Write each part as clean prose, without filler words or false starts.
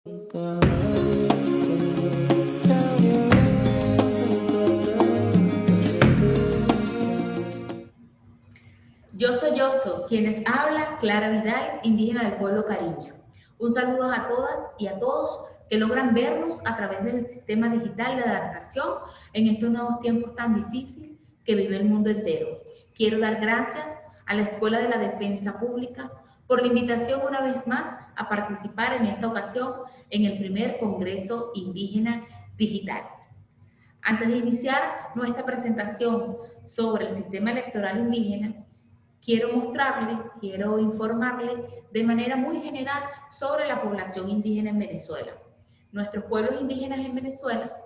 Yo soy quienes habla Clara Vidal, indígena del pueblo Cariña. Un saludo a todas y a todos que logran vernos a través del sistema digital de adaptación en estos nuevos tiempos tan difíciles que vive el mundo entero. Quiero dar gracias a la Escuela de la Defensa Pública por la invitación una vez más a participar en esta ocasión en el primer Congreso Indígena Digital. Antes de iniciar nuestra presentación sobre el sistema electoral indígena, quiero informarle de manera muy general sobre la población indígena en Venezuela. Nuestros pueblos indígenas en Venezuela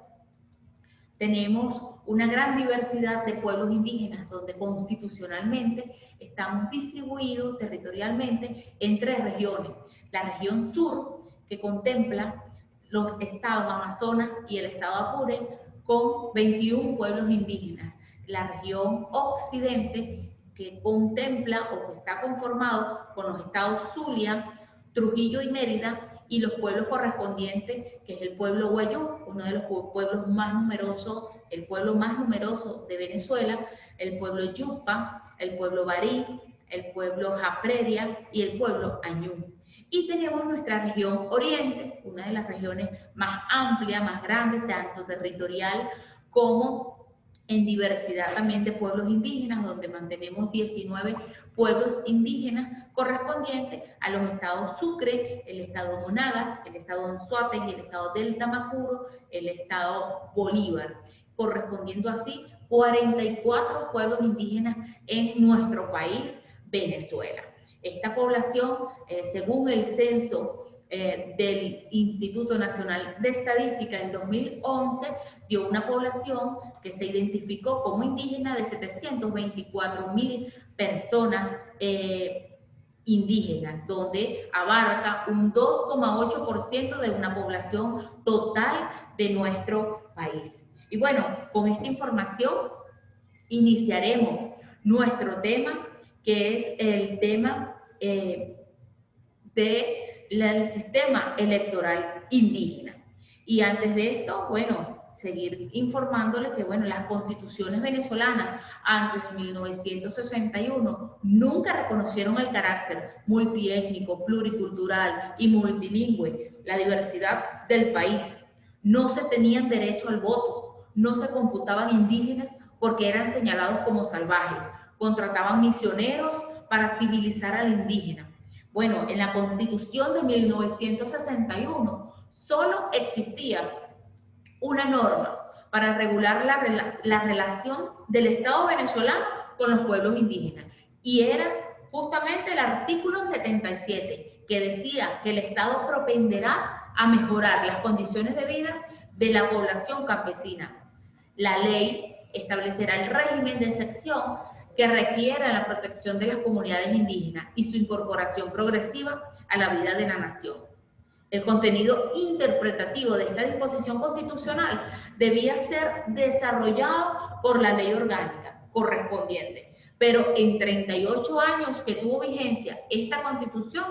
tenemos una gran diversidad de pueblos indígenas donde constitucionalmente estamos distribuidos territorialmente en 3 regiones. La región sur, que contempla los estados Amazonas y el estado Apure, con 21 pueblos indígenas. La región occidente, que contempla o que está conformado con los estados Zulia, Trujillo y Mérida, y los pueblos correspondientes, que es el pueblo Guayú, uno de los pueblos más numerosos, el pueblo más numeroso de Venezuela, el pueblo Yupa, el pueblo Barí, el pueblo Japreria y el pueblo Añú. Y tenemos nuestra región oriente, una de las regiones más amplias, más grandes, tanto territorial como en diversidad también de pueblos indígenas, donde mantenemos 19 pueblos indígenas correspondientes a los estados Sucre, el estado Monagas, el estado Anzoátegui, el estado del Tamacuro, el estado Bolívar, correspondiendo así 44 pueblos indígenas en nuestro país, Venezuela. Esta población, según el censo del Instituto Nacional de Estadística en 2011, dio una población que se identificó como indígena de 724.000 personas indígenas, donde abarca un 2,8% de una población total de nuestro país. Y bueno, con esta información iniciaremos nuestro tema, que es el tema del sistema electoral indígena. Y antes de esto, bueno, seguir informándole que, bueno, las constituciones venezolanas antes de 1961 nunca reconocieron el carácter multiétnico, pluricultural y multilingüe, la diversidad del país. No se tenían derecho al voto, no se computaban indígenas porque eran señalados como salvajes, contrataban misioneros para civilizar al indígena. Bueno, en la Constitución de 1961 solo existía una norma para regular la relación del Estado venezolano con los pueblos indígenas, y era justamente el artículo 77, que decía que el Estado propenderá a mejorar las condiciones de vida de la población campesina. La ley establecerá el régimen de excepción que requiera la protección de las comunidades indígenas y su incorporación progresiva a la vida de la nación. El contenido interpretativo de esta disposición constitucional debía ser desarrollado por la ley orgánica correspondiente, pero en 38 años que tuvo vigencia esta constitución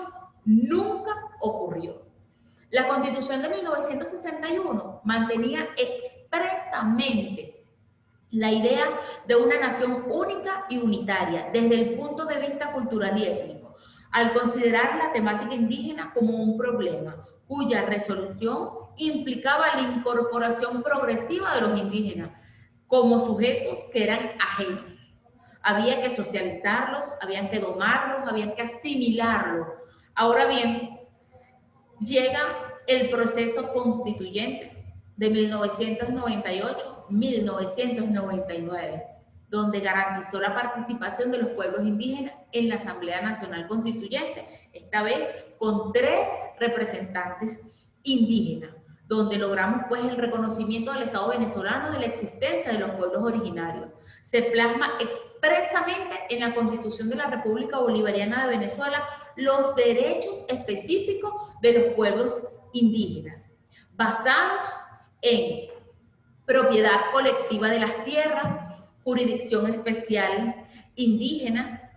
nunca ocurrió. La Constitución de 1961 mantenía expresamente la idea de una nación única y unitaria desde el punto de vista cultural y étnico, al considerar la temática indígena como un problema cuya resolución implicaba la incorporación progresiva de los indígenas como sujetos que eran ajenos. Había que socializarlos, había que domarlos, había que asimilarlos. Ahora bien, llega el proceso constituyente de 1998-1999, donde garantizó la participación de los pueblos indígenas en la Asamblea Nacional Constituyente, esta vez con 3 representantes indígenas, donde logramos pues el reconocimiento del Estado venezolano de la existencia de los pueblos originarios. Se plasma expresamente en la Constitución de la República Bolivariana de Venezuela los derechos específicos de los pueblos indígenas, basados en propiedad colectiva de las tierras, jurisdicción especial indígena,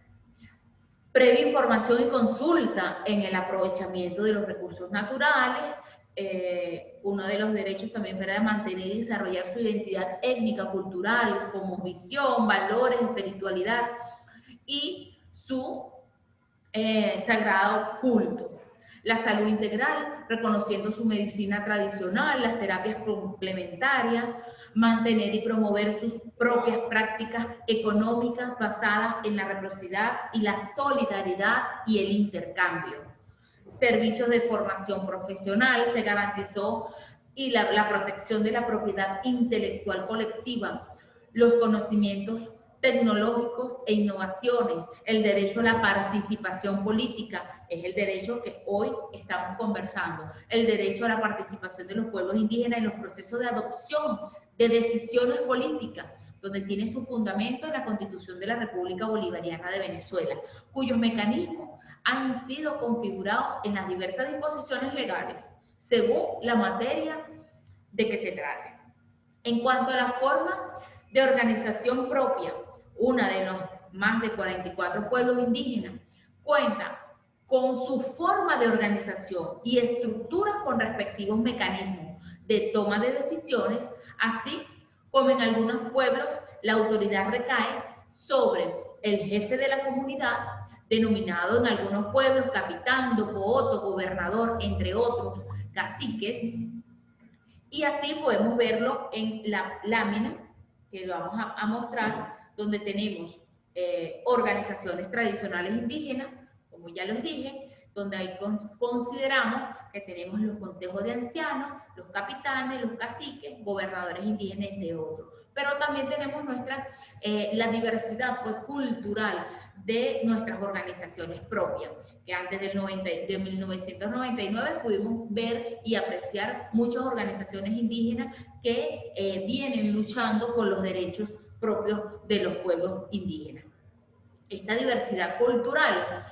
previa información y consulta en el aprovechamiento de los recursos naturales, uno de los derechos también era mantener y desarrollar su identidad étnica, cultural, como visión, valores, espiritualidad y su sagrado culto. La salud integral, reconociendo su medicina tradicional, las terapias complementarias, mantener y promover sus propias prácticas económicas basadas en la reciprocidad y la solidaridad y el intercambio. Servicios de formación profesional, se garantizó y la protección de la propiedad intelectual colectiva, los conocimientos tecnológicos e innovaciones, el derecho a la participación política, es el derecho que hoy estamos conversando, el derecho a la participación de los pueblos indígenas en los procesos de adopción de decisiones políticas, donde tiene su fundamento en la Constitución de la República Bolivariana de Venezuela, cuyos mecanismos han sido configurados en las diversas disposiciones legales, según la materia de que se trate. En cuanto a la forma de organización propia, una de los más de 44 pueblos indígenas cuenta con su forma de organización y estructura con respectivos mecanismos de toma de decisiones, así como en algunos pueblos la autoridad recae sobre el jefe de la comunidad, denominado en algunos pueblos capitán, dopohoto, gobernador, entre otros, caciques, y así podemos verlo en la lámina que lo vamos a mostrar, donde tenemos organizaciones tradicionales indígenas, como ya les dije, donde ahí consideramos que tenemos los consejos de ancianos, los capitanes, los caciques, gobernadores indígenas, entre otros. Pero también tenemos la diversidad pues, cultural de nuestras organizaciones propias, que antes de 1999 pudimos ver y apreciar muchas organizaciones indígenas que vienen luchando por los derechos propios de los pueblos indígenas. Esta diversidad cultural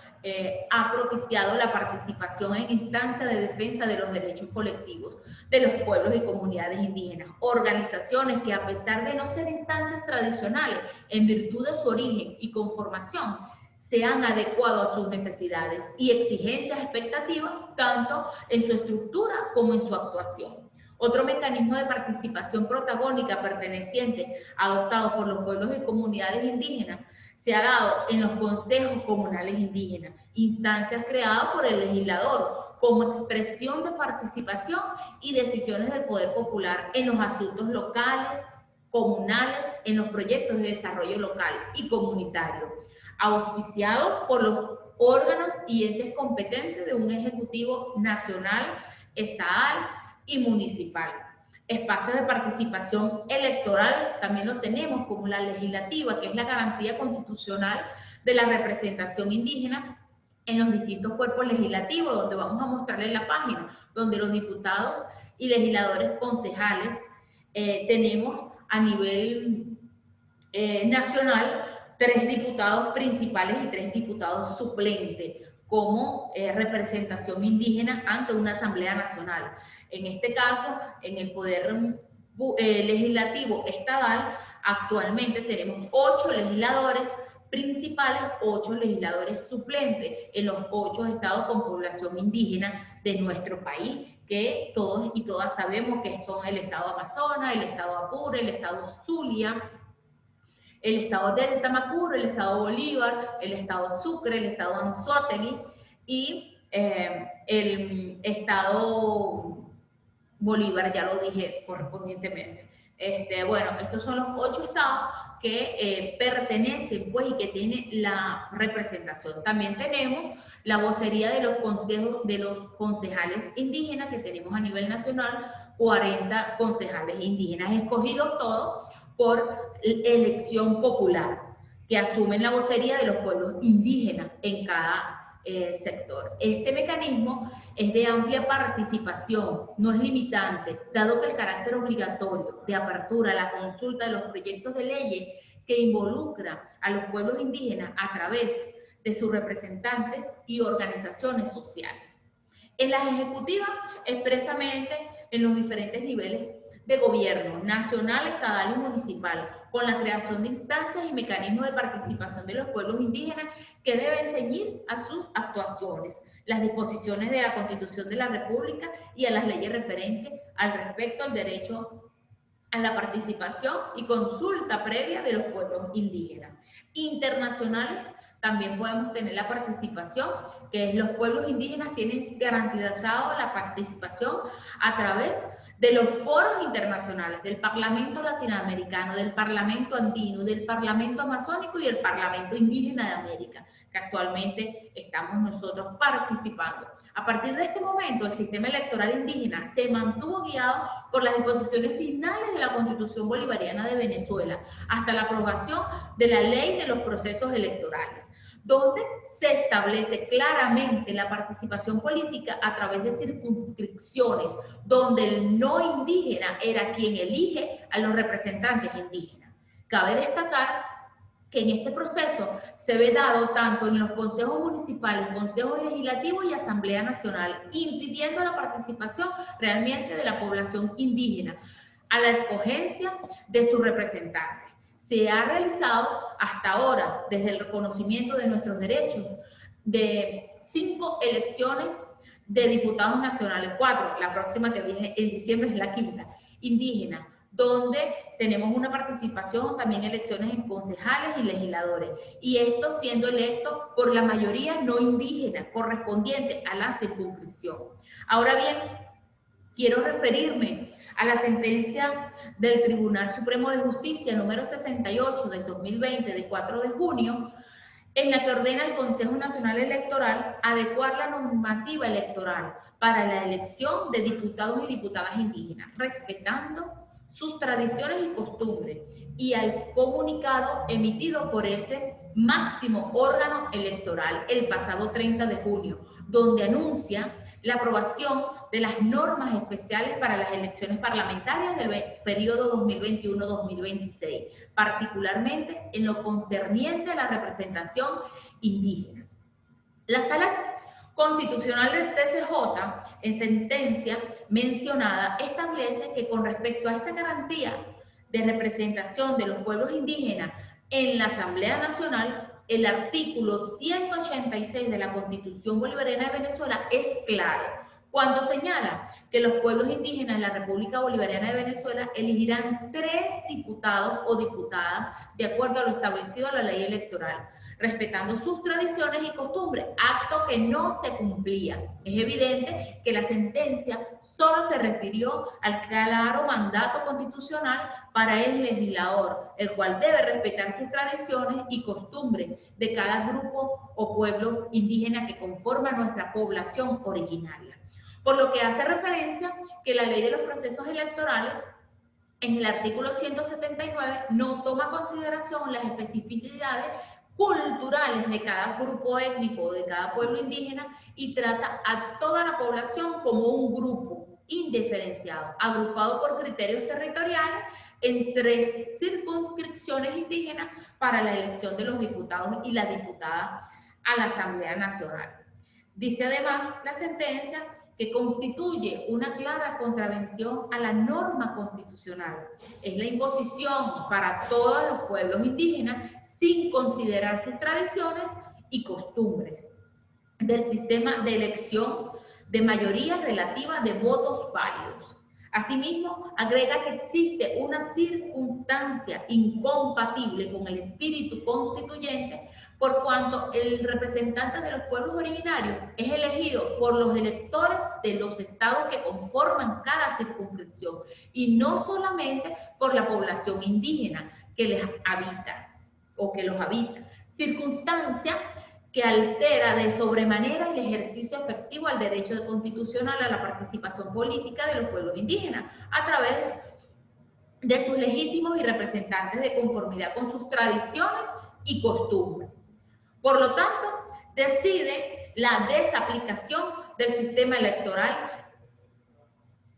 ha propiciado la participación en instancias de defensa de los derechos colectivos de los pueblos y comunidades indígenas, organizaciones que a pesar de no ser instancias tradicionales, en virtud de su origen y conformación, se han adecuado a sus necesidades y exigencias expectativas, tanto en su estructura como en su actuación. Otro mecanismo de participación protagónica perteneciente adoptado por los pueblos y comunidades indígenas se ha dado en los consejos comunales indígenas, instancias creadas por el legislador como expresión de participación y decisiones del poder popular en los asuntos locales, comunales, en los proyectos de desarrollo local y comunitario, auspiciados por los órganos y entes competentes de un ejecutivo nacional, estatal y municipal. Espacios de participación electoral también lo tenemos, como la legislativa, que es la garantía constitucional de la representación indígena en los distintos cuerpos legislativos, donde vamos a mostrarles la página, donde los diputados y legisladores concejales tenemos a nivel nacional 3 diputados principales y 3 diputados suplentes como representación indígena ante una asamblea nacional. En este caso, en el poder legislativo estatal, actualmente tenemos 8 legisladores principales, 8 legisladores suplentes en los 8 estados con población indígena de nuestro país, que todos y todas sabemos que son el estado Amazonas, el estado Apure, el estado Zulia, el estado del Tamacuro, el estado Bolívar, el estado Sucre, el estado Anzoátegui y el estado Bolívar, ya lo dije correspondientemente. Bueno, estos son los 8 estados que pertenecen pues, y que tienen la representación. También tenemos la vocería de los consejos de los concejales indígenas, que tenemos a nivel nacional 40 concejales indígenas, escogidos todos por elección popular, que asumen la vocería de los pueblos indígenas en cada sector. Este mecanismo es de amplia participación, no es limitante, dado que el carácter obligatorio de apertura a la consulta de los proyectos de leyes que involucra a los pueblos indígenas a través de sus representantes y organizaciones sociales. En las ejecutivas, expresamente en los diferentes niveles de gobierno nacional, estatal y municipal, con la creación de instancias y mecanismos de participación de los pueblos indígenas que deben ceñir a sus actuaciones, las disposiciones de la Constitución de la República y a las leyes referentes al respecto al derecho a la participación y consulta previa de los pueblos indígenas. Internacionales, también podemos tener la participación, que es los pueblos indígenas tienen garantizado la participación a través de los foros internacionales, del Parlamento Latinoamericano, del Parlamento Andino, del Parlamento Amazónico y el Parlamento Indígena de América, que actualmente estamos nosotros participando. A partir de este momento, el sistema electoral indígena se mantuvo guiado por las disposiciones finales de la Constitución Bolivariana de Venezuela hasta la aprobación de la Ley de los Procesos Electorales, donde se establece claramente la participación política a través de circunscripciones, donde el no indígena era quien elige a los representantes indígenas. Cabe destacar que en este proceso se ve dado tanto en los consejos municipales, consejos legislativos y Asamblea Nacional, impidiendo la participación realmente de la población indígena a la escogencia de sus representantes. Se ha realizado hasta ahora, desde el reconocimiento de nuestros derechos, de 5 elecciones de diputados nacionales, 4, la próxima que viene en diciembre es la 5ª, indígena, donde tenemos una participación, también elecciones en concejales y legisladores, y esto siendo electo por la mayoría no indígena, correspondiente a la circunscripción. Ahora bien, quiero referirme a la sentencia del Tribunal Supremo de Justicia número 68 del 2020, de 4 de junio, en la que ordena al Consejo Nacional Electoral adecuar la normativa electoral para la elección de diputados y diputadas indígenas, respetando sus tradiciones y costumbres, y al comunicado emitido por ese máximo órgano electoral el pasado 30 de junio, donde anuncia la aprobación de las normas especiales para las elecciones parlamentarias del periodo 2021-2026, particularmente en lo concerniente a la representación indígena. La Sala Constitucional del TCJ, en sentencia mencionada, establece que con respecto a esta garantía de representación de los pueblos indígenas en la Asamblea Nacional, el artículo 186 de la Constitución Bolivariana de Venezuela es claro cuando señala que los pueblos indígenas en la República Bolivariana de Venezuela elegirán 3 diputados o diputadas de acuerdo a lo establecido en la ley electoral, respetando sus tradiciones y costumbres, acto que no se cumplía. Es evidente que la sentencia solo se refirió al claro mandato constitucional para el legislador, el cual debe respetar sus tradiciones y costumbres de cada grupo o pueblo indígena que conforma nuestra población originaria. Por lo que hace referencia que la ley de los procesos electorales en el artículo 179 no toma consideración las especificidades culturales de cada grupo étnico, de cada pueblo indígena, y trata a toda la población como un grupo indiferenciado, agrupado por criterios territoriales en 3 circunscripciones indígenas para la elección de los diputados y las diputadas a la Asamblea Nacional. Dice además la sentencia que constituye una clara contravención a la norma constitucional. Es la imposición para todos los pueblos indígenas sin considerar sus tradiciones y costumbres del sistema de elección de mayoría relativa de votos válidos. Asimismo, agrega que existe una circunstancia incompatible con el espíritu constituyente por cuanto el representante de los pueblos originarios es elegido por los electores de los estados que conforman cada circunscripción y no solamente por la población indígena que les habita o que los habita, circunstancia que altera de sobremanera el ejercicio efectivo al derecho constitucional a la participación política de los pueblos indígenas a través de sus legítimos y representantes de conformidad con sus tradiciones y costumbres. Por lo tanto, decide la desaplicación del sistema electoral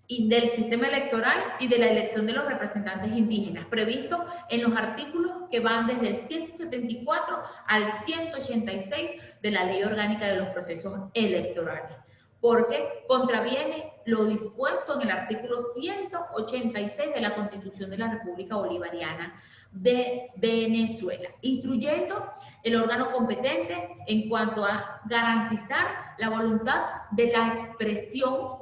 y de la elección de los representantes indígenas, previsto en los artículos que van desde el 174 al 186 de la Ley Orgánica de los Procesos Electorales. porque contraviene lo dispuesto en el artículo 186 de la Constitución de la República Bolivariana de Venezuela, instruyendo el órgano competente en cuanto a garantizar la voluntad de la expresión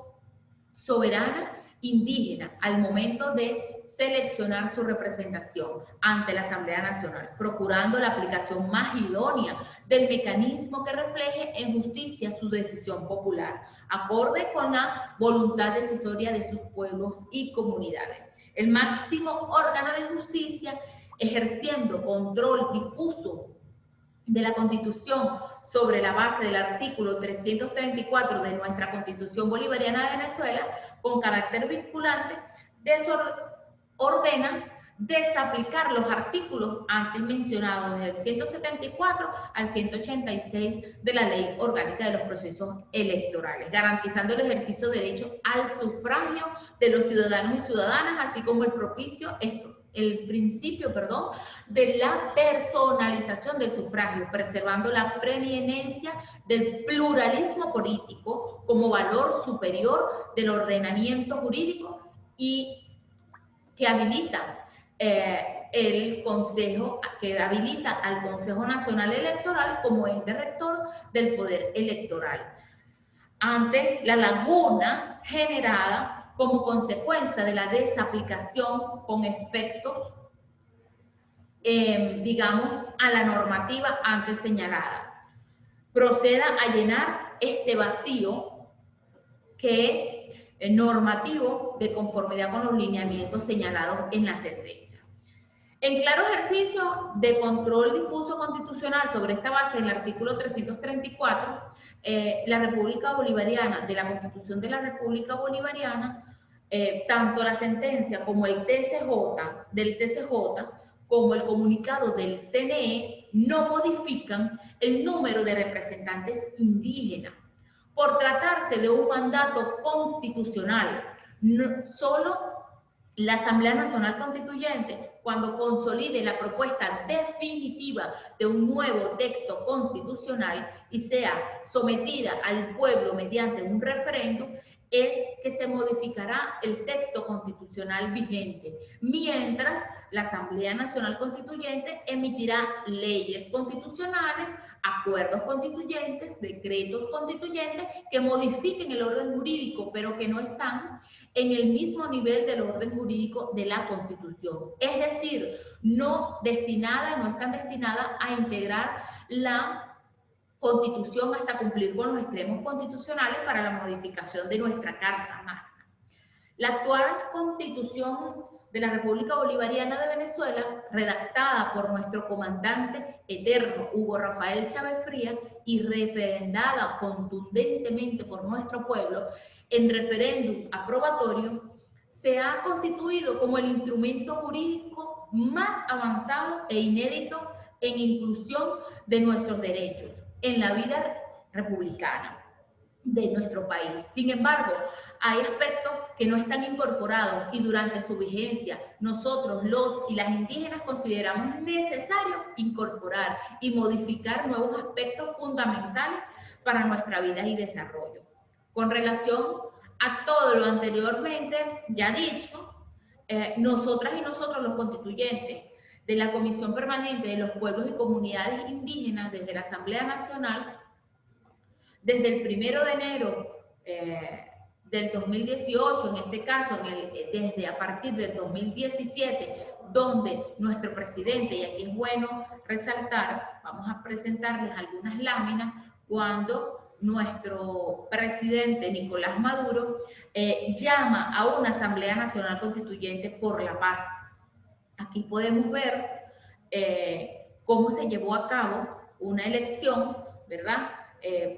soberana indígena al momento de seleccionar su representación ante la Asamblea Nacional, procurando la aplicación más idónea del mecanismo que refleje en justicia su decisión popular, acorde con la voluntad decisoria de sus pueblos y comunidades. El máximo órgano de justicia, ejerciendo control difuso de la Constitución sobre la base del artículo 334 de nuestra Constitución Bolivariana de Venezuela, con carácter vinculante, ordena desaplicar los artículos antes mencionados desde el 174 al 186 de la Ley Orgánica de los Procesos Electorales, garantizando el ejercicio de derecho al sufragio de los ciudadanos y ciudadanas, así como el principio de la personalización del sufragio, preservando la preeminencia del pluralismo político como valor superior del ordenamiento jurídico y que habilita al Consejo Nacional Electoral como ente rector del poder electoral, ante la laguna generada como consecuencia de la desaplicación con efectos, digamos, a la normativa antes señalada. Proceda a llenar este vacío normativo de conformidad con los lineamientos señalados en la sentencia. En claro ejercicio de control difuso constitucional sobre esta base del artículo 334, la República Bolivariana, de la Constitución de la República Bolivariana, tanto la sentencia como el TCJ, como el comunicado del CNE, no modifican el número de representantes indígenas. Por tratarse de un mandato constitucional, solo la Asamblea Nacional Constituyente, cuando consolide la propuesta definitiva de un nuevo texto constitucional y sea sometida al pueblo mediante un referéndum, es que se modificará el texto constitucional vigente, mientras la Asamblea Nacional Constituyente emitirá leyes constitucionales, acuerdos constituyentes, decretos constituyentes que modifiquen el orden jurídico, pero que no están en el mismo nivel del orden jurídico de la Constitución. Es decir, no están destinadas a integrar la Constitución hasta cumplir con los extremos constitucionales para la modificación de nuestra Carta Magna. La actual Constitución de la República Bolivariana de Venezuela, redactada por nuestro comandante eterno Hugo Rafael Chávez Frías y referendada contundentemente por nuestro pueblo en referéndum aprobatorio, se ha constituido como el instrumento jurídico más avanzado e inédito en inclusión de nuestros derechos en la vida republicana de nuestro país. Sin embargo, hay aspectos que no están incorporados y durante su vigencia nosotros, los y las indígenas, consideramos necesario incorporar y modificar nuevos aspectos fundamentales para nuestra vida y desarrollo. Con relación a todo lo anteriormente ya dicho, nosotras y nosotros los constituyentes de la Comisión Permanente de los Pueblos y Comunidades Indígenas desde la Asamblea Nacional, desde el 1 de enero del 2018, en este caso, desde a partir del 2017, donde nuestro presidente, y aquí es bueno resaltar, vamos a presentarles algunas láminas, cuando nuestro presidente Nicolás Maduro llama a una Asamblea Nacional Constituyente por la paz. Aquí podemos ver cómo se llevó a cabo una elección, ¿verdad?,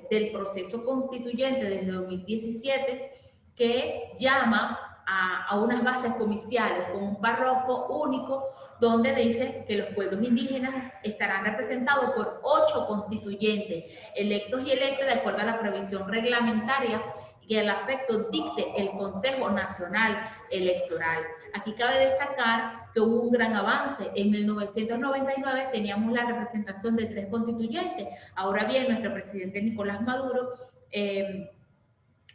del proceso constituyente desde 2017, que llama a unas bases comiciales con un párrafo único donde dice que los pueblos indígenas estarán representados por 8 constituyentes, electos y electas de acuerdo a la previsión reglamentaria que al afecto dicte el Consejo Nacional Electoral. Aquí cabe destacar que hubo un gran avance. En 1999 teníamos la representación de 3 constituyentes. Ahora bien, nuestro presidente Nicolás Maduro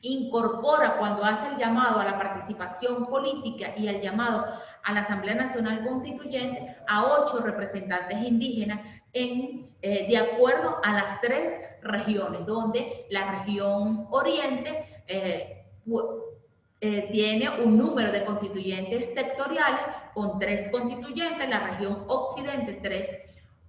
incorpora cuando hace el llamado a la participación política y al llamado a la Asamblea Nacional Constituyente a 8 representantes indígenas de acuerdo a las 3 regiones, donde la región Oriente tiene un número de constituyentes sectoriales con 3 constituyentes, la región Occidente 3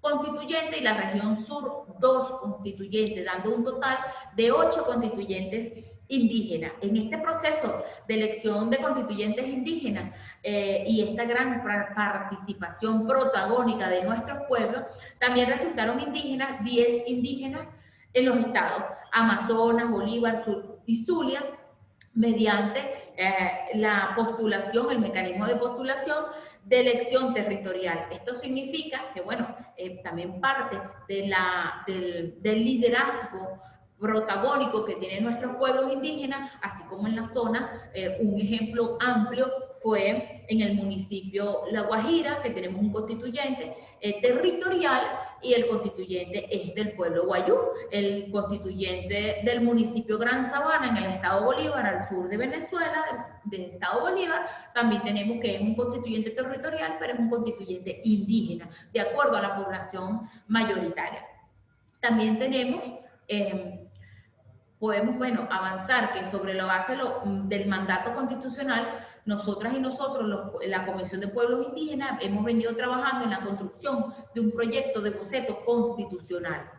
constituyentes y la región Sur 2 constituyentes, dando un total de 8 constituyentes indígenas. En este proceso de elección de constituyentes indígenas y esta gran participación protagónica de nuestros pueblos, también resultaron indígenas 10 indígenas en los estados Amazonas, Bolívar, Sur y Zulia, mediante la postulación, el mecanismo de postulación de elección territorial. Esto significa que, bueno, también parte del liderazgo protagónico que tienen nuestros pueblos indígenas, así como en la zona, un ejemplo amplio fue en el municipio La Guajira, que tenemos un constituyente territorial y el constituyente es del pueblo Wayuu, el constituyente del municipio Gran Sabana en el estado Bolívar, al sur de Venezuela, del estado Bolívar, también tenemos que es un constituyente territorial, pero es un constituyente indígena, de acuerdo a la población mayoritaria. También tenemos podemos, bueno, avanzar que sobre la base del mandato constitucional, nosotras y nosotros, la Comisión de Pueblos Indígenas, hemos venido trabajando en la construcción de un proyecto de boceto constitucional,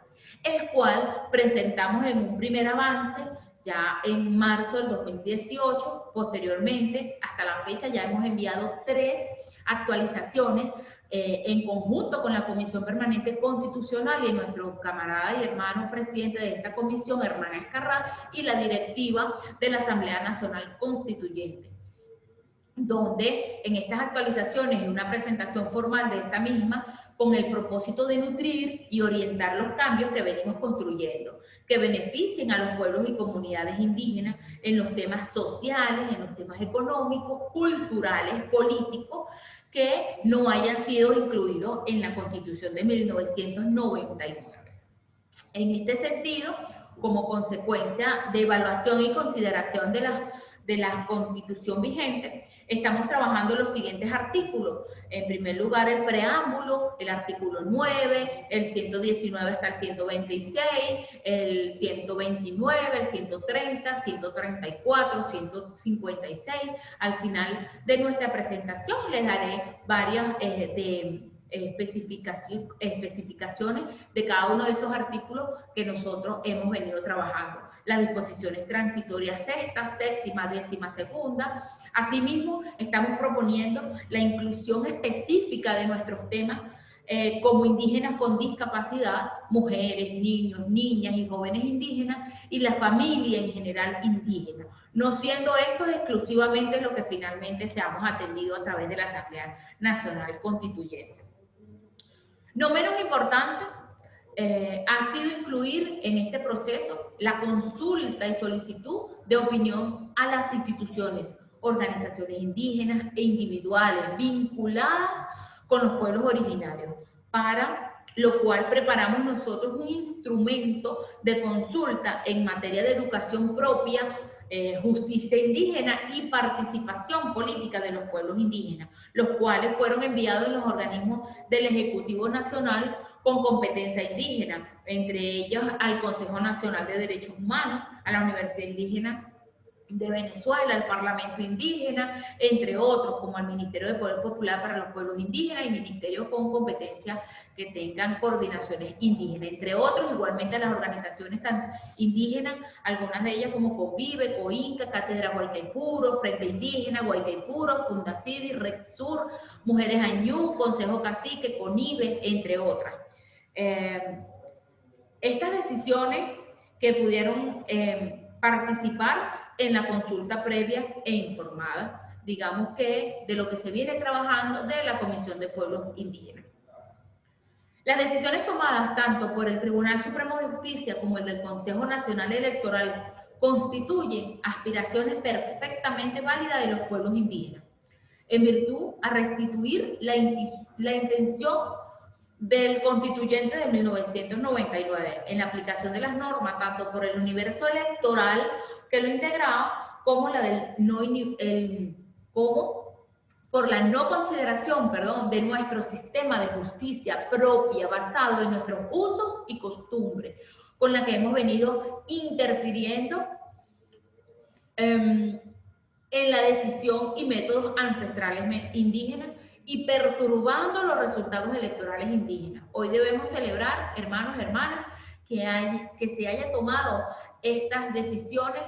el cual presentamos en un primer avance ya en marzo del 2018. Posteriormente, hasta la fecha, ya hemos enviado 3 actualizaciones en conjunto con la Comisión Permanente Constitucional y nuestro camarada y hermano presidente de esta comisión, Hernán Escarrá, y la directiva de la Asamblea Nacional Constituyente, donde en estas actualizaciones, en una presentación formal de esta misma, con el propósito de nutrir y orientar los cambios que venimos construyendo, que beneficien a los pueblos y comunidades indígenas en los temas sociales, en los temas económicos, culturales, políticos, que no hayan sido incluidos en la Constitución de 1999. En este sentido, como consecuencia de evaluación y consideración de la Constitución vigente, estamos trabajando los siguientes artículos. En primer lugar, el preámbulo, el artículo 9, el 119 hasta el 126, el 129, el 130, 134, 156. Al final de nuestra presentación les daré varias especificaciones de cada uno de estos artículos que nosotros hemos venido trabajando. Las disposiciones transitorias sexta, séptima, décima segunda. Asimismo, estamos proponiendo la inclusión específica de nuestros temas como indígenas con discapacidad, mujeres, niños, niñas y jóvenes indígenas y la familia en general indígena, no siendo estos exclusivamente lo que finalmente seamos atendidos a través de la Asamblea Nacional Constituyente. No menos importante, ha sido incluir en este proceso la consulta y solicitud de opinión a las instituciones, organizaciones indígenas e individuales vinculadas con los pueblos originarios, para lo cual preparamos nosotros un instrumento de consulta en materia de educación propia, justicia indígena y participación política de los pueblos indígenas, los cuales fueron enviados en los organismos del Ejecutivo Nacional con competencia indígena, entre ellos al Consejo Nacional de Derechos Humanos, a la Universidad Indígena de Venezuela, al Parlamento Indígena, entre otros, como al Ministerio de Poder Popular para los Pueblos Indígenas y ministerios con competencia que tengan coordinaciones indígenas, entre otros, igualmente a las organizaciones tan indígenas, algunas de ellas como CONVIVE, COINCA, Cátedra Guaycaipuro, Frente Indígena, Guaycaipuro, Fundacidi, Red Sur, Mujeres Añú, Consejo Cacique, CONIVE, entre otras. Estas decisiones que pudieron participar en la consulta previa e informada, digamos que de lo que se viene trabajando de la Comisión de Pueblos Indígenas. Las decisiones tomadas tanto por el Tribunal Supremo de Justicia como el del Consejo Nacional Electoral constituyen aspiraciones perfectamente válidas de los pueblos indígenas, en virtud a restituir la intención del constituyente de 1999 en la aplicación de las normas, tanto por el universo electoral que lo integraba, como la del por la no consideración, de nuestro sistema de justicia propia basado en nuestros usos y costumbres, con la que hemos venido interfiriendo en la decisión y métodos ancestrales indígenas y perturbando los resultados electorales indígenas. Hoy debemos celebrar, hermanos y hermanas, que se haya tomado estas decisiones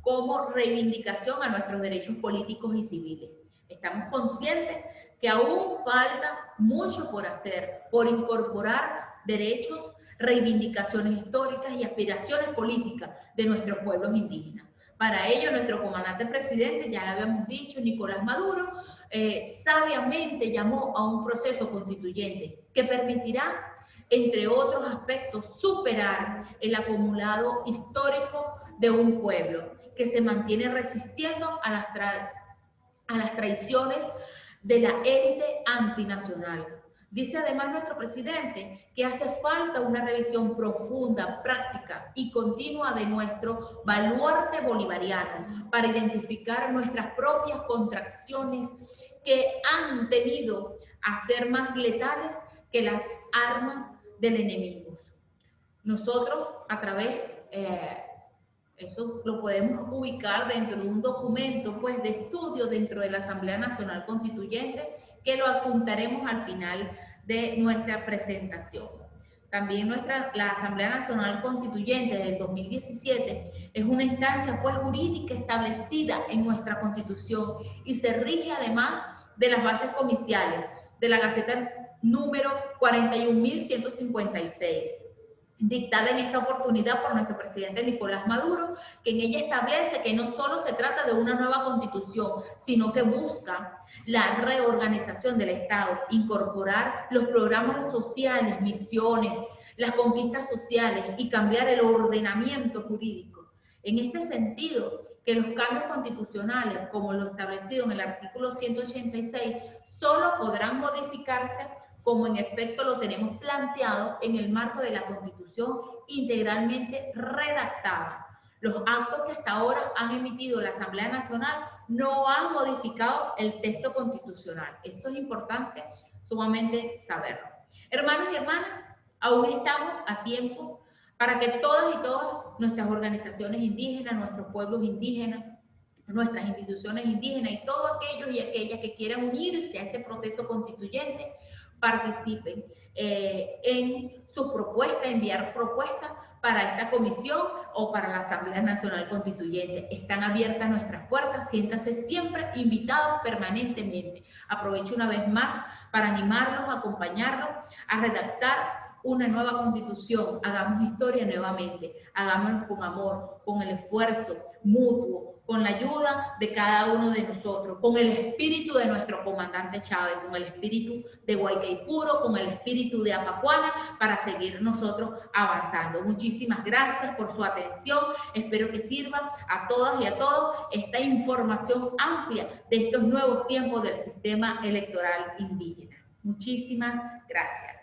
como reivindicación a nuestros derechos políticos y civiles. Estamos conscientes que aún falta mucho por hacer, por incorporar derechos, reivindicaciones históricas y aspiraciones políticas de nuestros pueblos indígenas. Para ello, nuestro comandante presidente, ya lo habíamos dicho, Nicolás Maduro, sabiamente llamó a un proceso constituyente que permitirá, entre otros aspectos, superar el acumulado histórico de un pueblo que se mantiene resistiendo a las traiciones de la élite antinacional. Dice además nuestro presidente que hace falta una revisión profunda, práctica y continua de nuestro baluarte bolivariano para identificar nuestras propias contracciones que han tenido a ser más letales que las armas del enemigo. Nosotros, a través, eso lo podemos ubicar dentro de un documento de estudio dentro de la Asamblea Nacional Constituyente, que lo apuntaremos al final de nuestra presentación. También la Asamblea Nacional Constituyente del 2017 es una instancia jurídica establecida en nuestra Constitución y se rige además de las bases comiciales de la Gaceta número 41.156, dictada en esta oportunidad por nuestro presidente Nicolás Maduro, que en ella establece que no solo se trata de una nueva constitución, sino que busca la reorganización del Estado, incorporar los programas sociales, misiones, las conquistas sociales y cambiar el ordenamiento jurídico. En este sentido, que los cambios constitucionales, como lo establecido en el artículo 186, solo podrán modificarse como en efecto lo tenemos planteado en el marco de la Constitución integralmente redactada. Los actos que hasta ahora han emitido la Asamblea Nacional no han modificado el texto constitucional. Esto es importante sumamente saberlo. Hermanos y hermanas, aún estamos a tiempo para que todas y todas nuestras organizaciones indígenas, nuestros pueblos indígenas, nuestras instituciones indígenas y todos aquellos y aquellas que quieran unirse a este proceso constituyente participen en sus propuestas, enviar propuestas para esta comisión o para la Asamblea Nacional Constituyente. Están abiertas nuestras puertas, siéntanse siempre invitados permanentemente. Aprovecho una vez más para animarlos, acompañarlos a redactar una nueva constitución. Hagamos historia nuevamente, hagámoslo con amor, con el esfuerzo mutuo, con la ayuda de cada uno de nosotros, con el espíritu de nuestro comandante Chávez, con el espíritu de Guaycaipuro, con el espíritu de Apacuana, para seguir nosotros avanzando. Muchísimas gracias por su atención. Espero que sirva a todas y a todos esta información amplia de estos nuevos tiempos del sistema electoral indígena. Muchísimas gracias.